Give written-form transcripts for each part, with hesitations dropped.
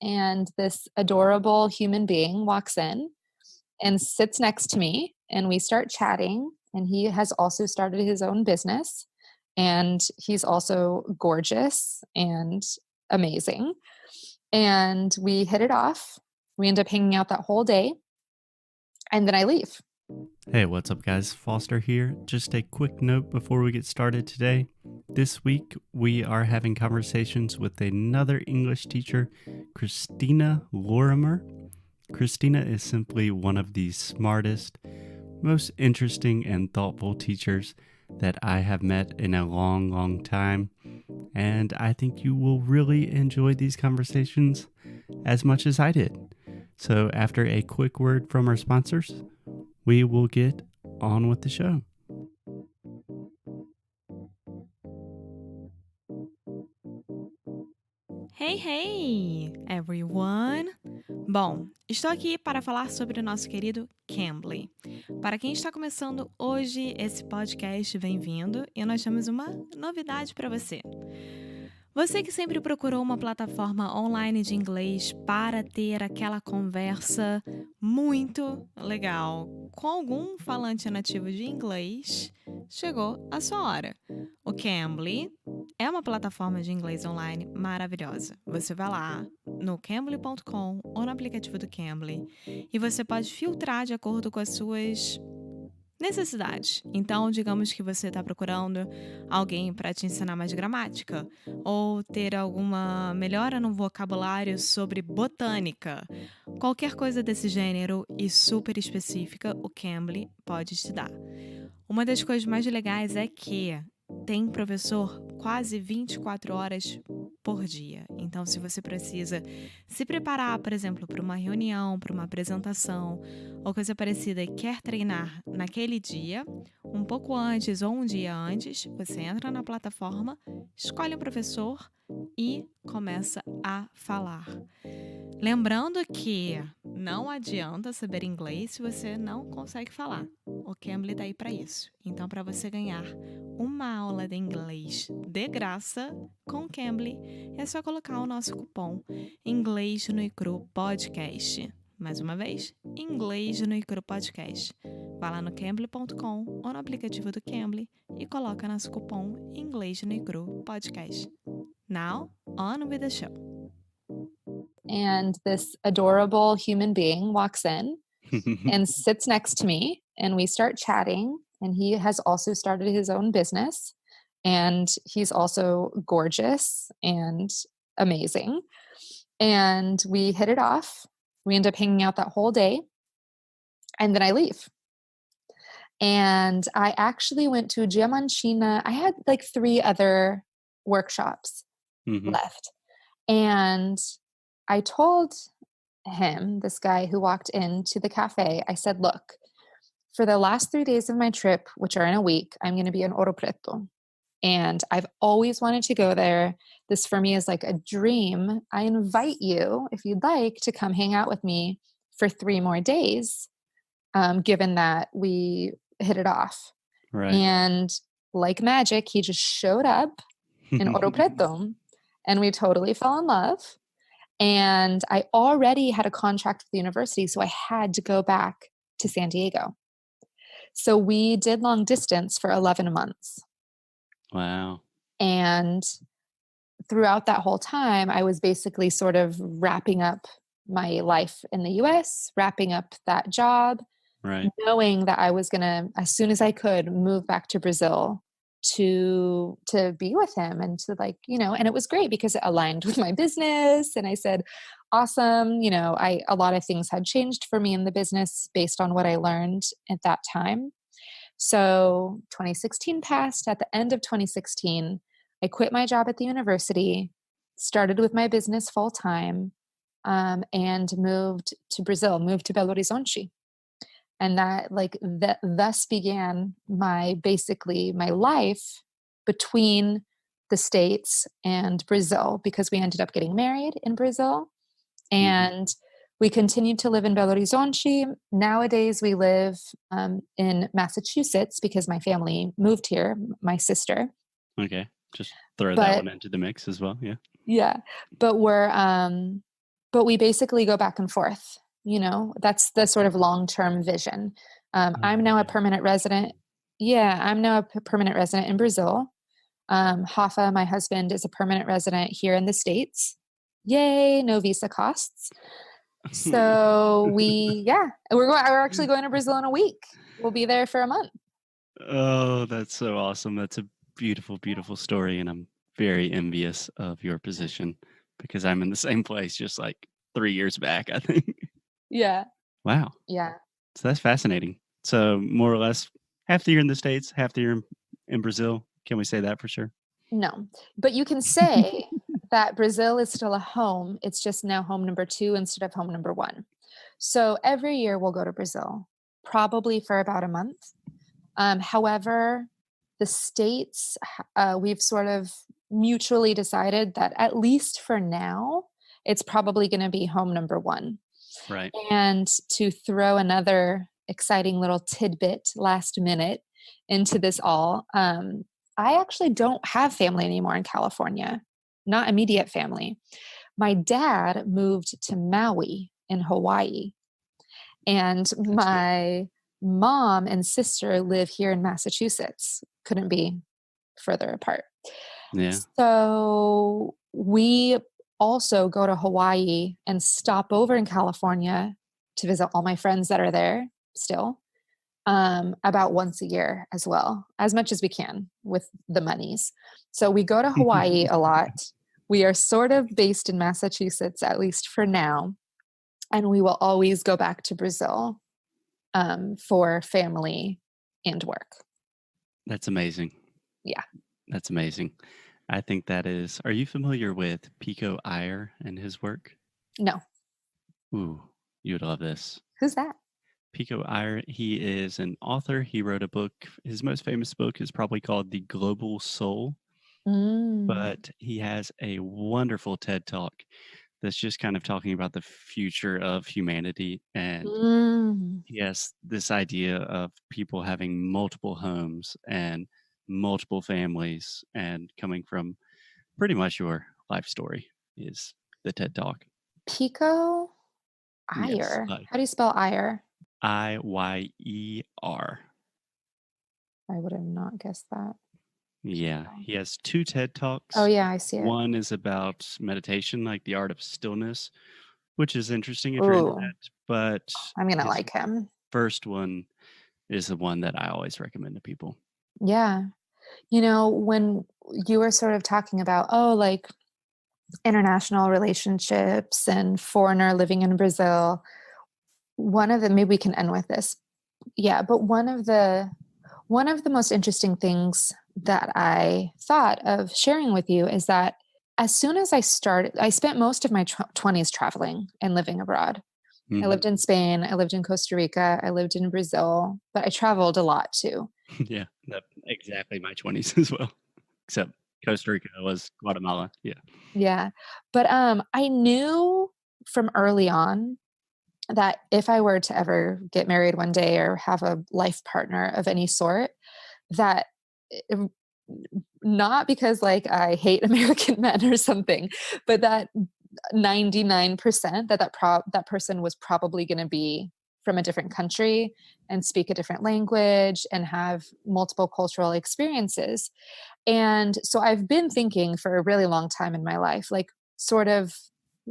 and this adorable human being walks in and sits next to me, and we start chatting. And he has also started his own business, and he's also gorgeous and amazing. And we hit it off. We end up hanging out that whole day, and then I leave. Hey, what's up, guys? Foster here. Just a quick note before we get started today. This week, we are having conversations with another English teacher, Christina Lorimer. Christina is simply one of the smartest, most interesting, and thoughtful teachers that I have met in a long, long time. And I think you will really enjoy these conversations as much as I did. So after a quick word from our sponsors, we will get on with the show. Hey, everyone! Bom, estou aqui para falar sobre o nosso querido Cambly. Para quem está começando hoje esse podcast, bem-vindo, e nós temos uma novidade para você. Você que sempre procurou uma plataforma online de inglês para ter aquela conversa muito legal com algum falante nativo de inglês, chegou a sua hora. O Cambly é uma plataforma de inglês online maravilhosa. Você vai lá no cambly.com ou no aplicativo do Cambly e você pode filtrar de acordo com as suas necessidades. Então, digamos que você está procurando alguém para te ensinar mais gramática ou ter alguma melhora no vocabulário sobre botânica. Qualquer coisa desse gênero e super específica, o Cambly pode te dar. Uma das coisas mais legais é que tem professor quase 24 horas por dia. Então, se você precisa se preparar, por exemplo, para uma reunião, para uma apresentação ou coisa parecida e quer treinar naquele dia, um pouco antes ou um dia antes, você entra na plataforma, escolhe um professor e começa a falar. Lembrando que não adianta saber inglês se você não consegue falar. O Cambly está aí para isso. Então, para você ganhar uma aula de inglês de graça com o Cambly, é só colocar o nosso cupom Inglês no Icru Podcast. Mais uma vez, Inglês no Icru Podcast. Vá lá no cambly.com ou no aplicativo do Cambly e coloca nosso cupom Inglês no Icru Podcast. Now, on with the show. And this adorable human being walks in and sits next to me, and we start chatting. And he has also started his own business, and he's also gorgeous and amazing. And we hit it off. We end up hanging out that whole day, and then I leave. And I actually went to Diamantina. I had like 3 other workshops left. And I told him, this guy who walked into the cafe, I said, look, for the last 3 days of my trip, which are in a week, I'm going to be in Ouro Preto. And I've always wanted to go there. This for me is like a dream. I invite you, if you'd like, to come hang out with me for 3 more days, given that we hit it off. Right. And like magic, he just showed up in Ouro Preto, and we totally fell in love. And I already had a contract with the university, so I had to go back to San Diego. So we did long distance for 11 months. Wow. And throughout that whole time, I was basically sort of wrapping up my life in the US, wrapping up that job, Right. knowing that I was going to, as soon as I could, move back to Brazil to be with him and to and it was great because it aligned with my business. And I said, awesome. A lot of things had changed for me in the business based on what I learned at that time. So 2016 passed. At the end of 2016, I quit my job at the university, started with my business full time, and moved to Brazil, moved to Belo Horizonte. And that thus began my life between the States and Brazil, because we ended up getting married in Brazil, and we continued to live in Belo Horizonte. Nowadays we live in Massachusetts because my family moved here, my sister. Okay. Just throw that one into the mix as well. Yeah. Yeah. But we're but we basically go back and forth. That's the sort of long-term vision. I'm now a permanent resident. Yeah, I'm now a permanent resident in Brazil. Hafa, my husband, is a permanent resident here in the States. Yay, no visa costs. So we're actually going to Brazil in a week. We'll be there for a month. Oh, that's so awesome. That's a beautiful, beautiful story. And I'm very envious of your position because I'm in the same place just like 3 years back, I think. Yeah. Wow. Yeah. So that's fascinating. So more or less half the year in the States, half the year in Brazil. Can we say that for sure? No, but you can say that Brazil is still a home. It's just now home number 2 instead of home number 1. So every year we'll go to Brazil, probably for about a month. However, the States, we've sort of mutually decided that at least for now, it's probably going to be home number 1. Right. And to throw another exciting little tidbit last minute into this all, I actually don't have family anymore in California, not immediate family. My dad moved to Maui in Hawaii, and my mom and sister live here in Massachusetts. Couldn't be further apart. Yeah. So we also go to Hawaii and stop over in California to visit all my friends that are there still. About once a year as well, as much as we can with the monies. So we go to Hawaii a lot. We are sort of based in Massachusetts, at least for now. And we will always go back to Brazil for family and work. That's amazing. Yeah. That's amazing. I think that is. Are you familiar with Pico Iyer and his work? No. Ooh, you would love this. Who's that? Pico Iyer, he is an author. He wrote a book. His most famous book is probably called The Global Soul. But he has a wonderful TED Talk that's just kind of talking about the future of humanity. And he has this idea of people having multiple homes and multiple families and coming from pretty much your life story is the TED Talk. Pico Iyer. Yes, How do you spell Iyer? Iyer. I would have not guessed that. Yeah, he has 2 TED Talks. Oh, yeah, I see it. One is about meditation, like the art of stillness, which is interesting if you're into that. But I'm going to like him. First one is the one that I always recommend to people. Yeah. When you were sort of talking about, like international relationships and foreigner living in Brazil, maybe we can end with this. Yeah. But one of the most interesting things that I thought of sharing with you is that as soon as I spent most of my 20s traveling and living abroad. I lived in Spain. I lived in Costa Rica. I lived in Brazil, but I traveled a lot too. Yeah, exactly my 20s as well, except Costa Rica was Guatemala. Yeah. Yeah. But I knew from early on that if I were to ever get married one day or have a life partner of any sort, that not because I hate American men or something, but that 99% that person was probably going to be from a different country and speak a different language and have multiple cultural experiences. And so I've been thinking for a really long time in my life, sort of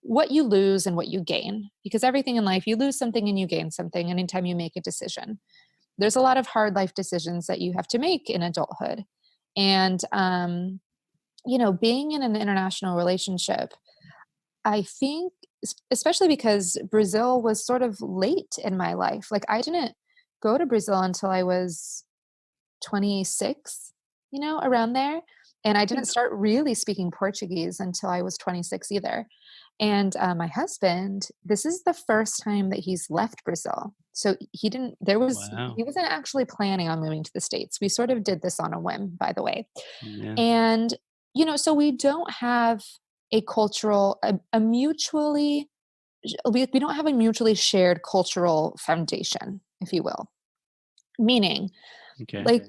what you lose and what you gain, because everything in life, you lose something and you gain something anytime you make a decision. There's a lot of hard life decisions that you have to make in adulthood. And, being in an international relationship, I think, especially because Brazil was sort of late in my life. I didn't go to Brazil until I was 26, around there. And I didn't start really speaking Portuguese until I was 26 either. And my husband, this is the first time that he's left Brazil. So he wasn't actually planning on moving to the States. We sort of did this on a whim, by the way. Yeah. And, so we don't have we don't have a mutually shared cultural foundation, if you will. Meaning,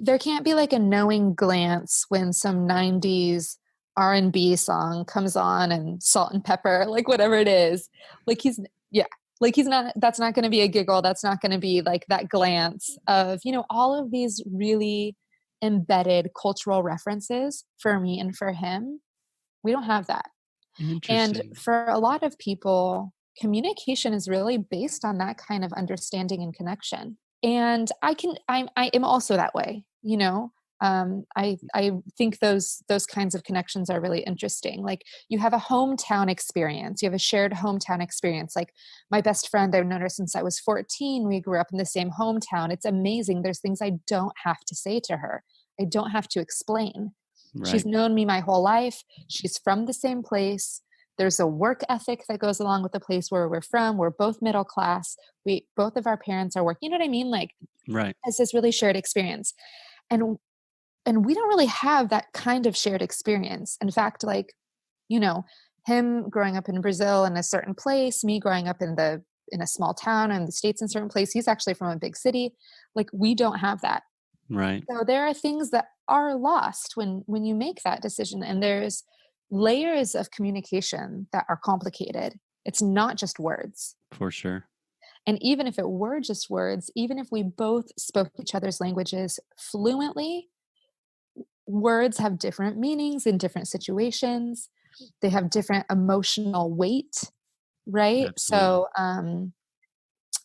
there can't be a knowing glance when some 90s R&B song comes on and Salt and Pepper, like whatever it is, like he's not, that's not going to be a giggle. That's not going to be like that glance of, all of these really embedded cultural references for me and for him. We don't have that. And Interesting. for a lot of people, communication is really based on that kind of understanding and connection. And I am also that way, I think those kinds of connections are really interesting. Like you have a hometown experience, you have a shared hometown experience. Like my best friend, I've known her since I was 14. We grew up in the same hometown. It's amazing. There's things I don't have to say to her. I don't have to explain. Right. She's known me my whole life. She's from the same place. There's a work ethic that goes along with the place where we're from. We're both middle class. Both of our parents are working. You know what I mean? Like, right. It's this really shared experience. And we don't really have that kind of shared experience. In fact, like, him growing up in Brazil in a certain place, me growing up in a small town in the States in a certain place, he's actually from a big city. Like we don't have that. Right. So there are things that are lost when you make that decision. And there's layers of communication that are complicated. It's not just words. For sure. And even if it were just words, even if we both spoke each other's languages fluently, words have different meanings in different situations. They have different emotional weight, right? Absolutely. So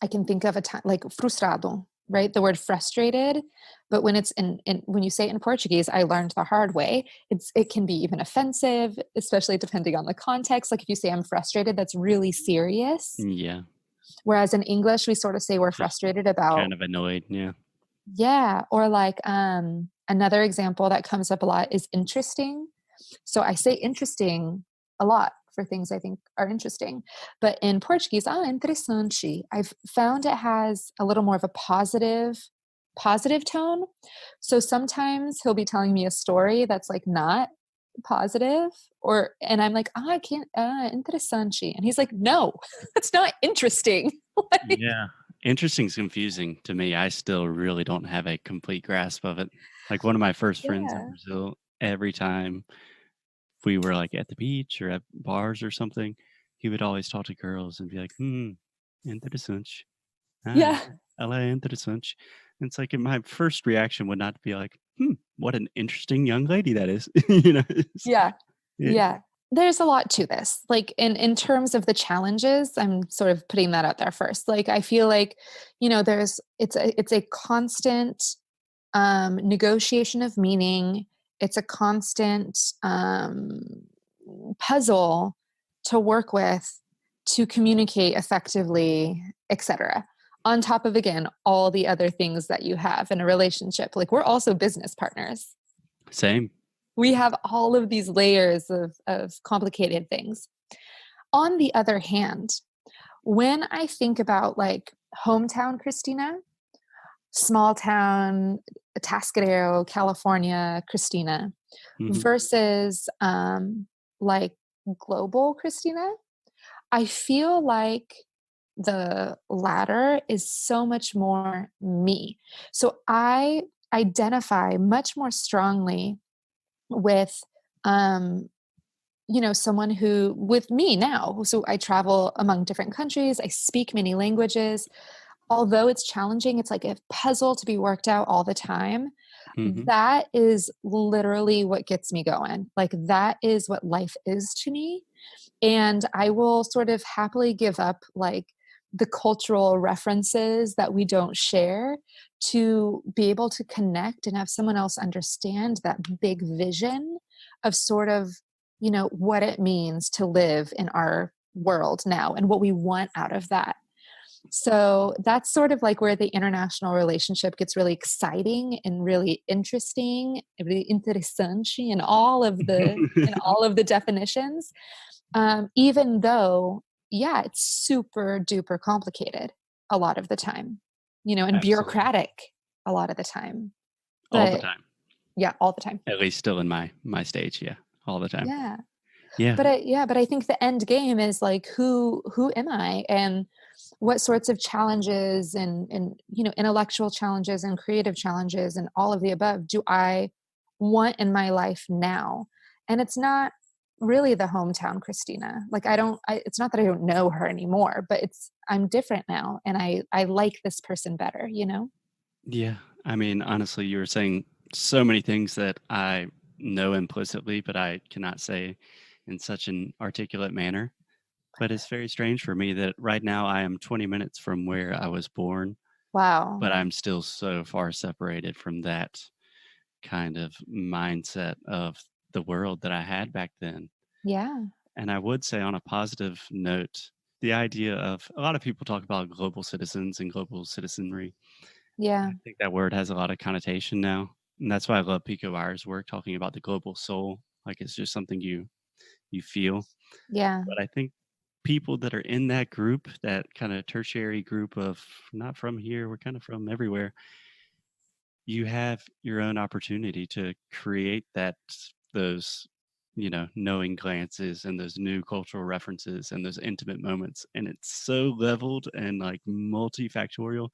I can think of a time like frustrado, right? The word frustrated, but when it's when you say it in Portuguese, I learned the hard way. It can be even offensive, especially depending on the context. Like if you say I'm frustrated, that's really serious. Yeah. Whereas in English, we sort of say we're frustrated about kind of annoyed. Yeah. Yeah. Or like another example that comes up a lot is interesting. So I say interesting a lot for things I think are interesting. But in Portuguese, interessante, I've found it has a little more of a positive tone. So sometimes he'll be telling me a story that's like not positive and I'm like, I can't, interessante. And he's like, no, that's not interesting. Like, yeah. Interesting is confusing to me. I still really don't have a complete grasp of it. Like one of my first friends in Brazil, every time we were like at the beach or at bars or something, he would always talk to girls and be like, interessante. Yeah. Ela é interessante. And it's like my first reaction would not be like, what an interesting young lady that is. Yeah. There's a lot to this. Like in terms of the challenges, I'm sort of putting that out there first. Like I feel like, it's a constant negotiation of meaning. It's a constant puzzle to work with, to communicate effectively, etc. On top of, again, all the other things that you have in a relationship. Like we're also business partners. Same. We have all of these layers of complicated things. On the other hand, when I think about like hometown Christina, small town, Tascadero, California, Christina, versus like global Christina, I feel like the latter is so much more me. So I identify much more strongly with, someone who, with me now. So I travel among different countries. I speak many languages. Although it's challenging, it's like a puzzle to be worked out all the time. That is literally what gets me going. Like that is what life is to me. And I will sort of happily give up like the cultural references that we don't share to be able to connect and have someone else understand that big vision of sort of, what it means to live in our world now and what we want out of that. So that's sort of like where the international relationship gets really exciting and really interesting, really interessante in all of the definitions. Even though, it's super duper complicated a lot of the time, and Absolutely. bureaucratic a lot of the time. But, all the time. Yeah, all the time. At least still in my stage, all the time. Yeah. Yeah. But I think the end game is like who am I, and what sorts of challenges and intellectual challenges and creative challenges and all of the above do I want in my life now? And it's not really the hometown Christina. Like it's not that I don't know her anymore, but I'm different now, and I like this person better, you know? Yeah. I mean, honestly, you were saying so many things that I know implicitly, but I cannot say in such an articulate manner. But it's very strange for me that right now I am 20 minutes from where I was born, Wow. but I'm still so far separated from that kind of mindset of the world that I had back then. Yeah. And I would say, on a positive note, the idea of a lot of people talk about global citizens and global citizenry. Yeah. I think that word has a lot of connotation now. And that's why I love Pico Iyer's work talking about the global soul. Like it's just something you feel. Yeah. But I think people that are in that group, that kind of tertiary group of not from here, we're kind of from everywhere, you have your own opportunity to create those knowing glances and those new cultural references and those intimate moments, and it's so leveled and like multifactorial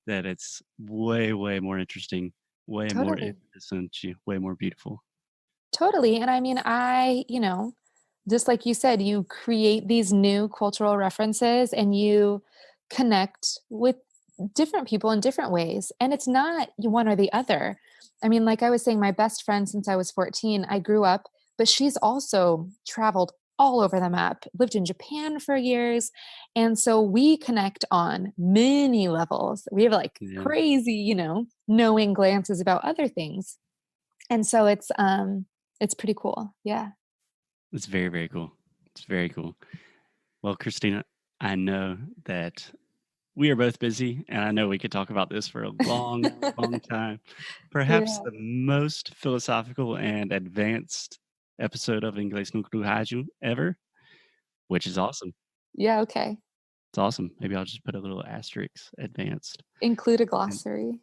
that it's way more interesting, way more Totally. innocent, way more beautiful. Totally. And I mean, just like you said, you create these new cultural references and you connect with different people in different ways. And it's not one or the other. I mean, like I was saying, my best friend since I was 14, I grew up, but she's also traveled all over the map, lived in Japan for years. And so we connect on many levels. We have like Yeah, crazy, knowing glances about other things. And so it's pretty cool. Yeah. it's very cool. It's very cool. Well, Christina, I know that we are both busy, and I know we could talk about this for a long time. Perhaps Yeah. the most philosophical and advanced episode of Inglês no Rádio ever, which is awesome. Yeah, okay. It's awesome. Maybe I'll just put a little asterisk advanced. Include a And glossary.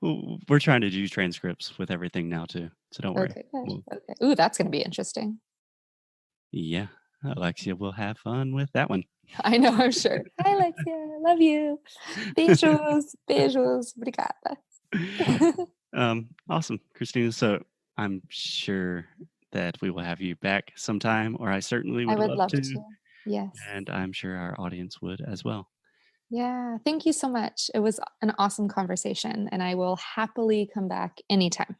we're trying to do transcripts with everything now too, so don't worry. Okay, good. We'll, Okay. Ooh, that's gonna be interesting. yeah, Alexia will have fun with that one. I know, I'm sure. Hi, Alexia. Love you. Beijos. Beijos. Obrigada. Awesome, Christina. So I'm sure that we will have you back sometime, or I certainly I would would love love to, to. Yes. and I'm sure our audience would as well. Yeah. Thank you so much. It was an awesome conversation, and I will happily come back anytime.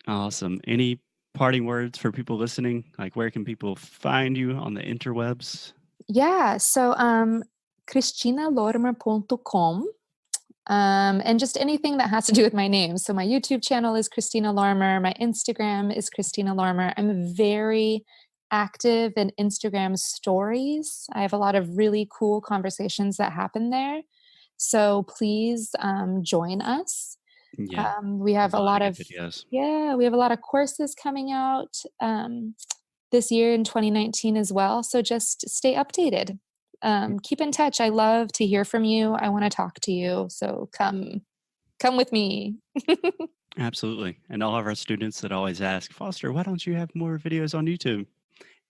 Awesome. Any parting words for people listening? Like, where can people find you on the interwebs? Yeah. So ChristinaLormer.com. And just anything that has to do with my name. So my YouTube channel is Christina Larmer. My Instagram is Christina Larmer. I'm very active in Instagram stories. I have a lot of really cool conversations that happen there. So please join us. Yeah, We have a lot good of videos. we have a lot of courses coming out this year in 2019 as well. So just stay updated. Keep in touch. I love to hear from you. I want to talk to you. So come with me. Absolutely. And all of our students that always ask, Foster, why don't you have more videos on YouTube?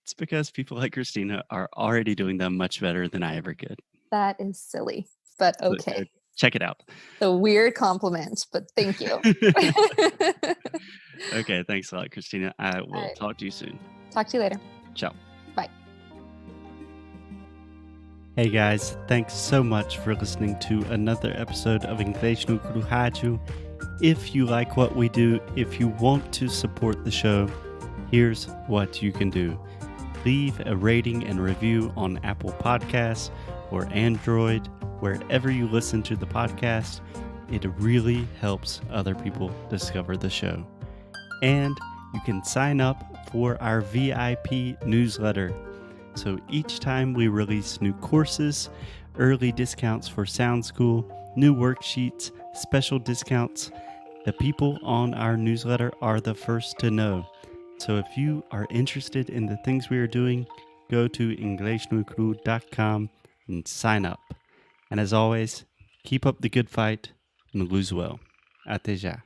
It's because people like Christina are already doing them much better than I ever could. That is silly, but So okay. go check it out. The weird compliment, but thank you. Okay, thanks a lot, Christina. I will right. talk to you soon. Talk to you later. Ciao. Bye. Hey guys, thanks so much for listening to another episode of Inglês no Rádio. If you like what we do, if you want to support the show, here's what you can do. Leave a rating and review on Apple Podcasts or Android, wherever you listen to the podcast. It really helps other people discover the show. And you can sign up for our VIP newsletter. So each time we release new courses, early discounts for Sound School, new worksheets, special discounts, the people on our newsletter are the first to know. So if you are interested in the things we are doing, go to inglesnuecru.com and sign up. And as always, keep up the good fight and lose well. Até já.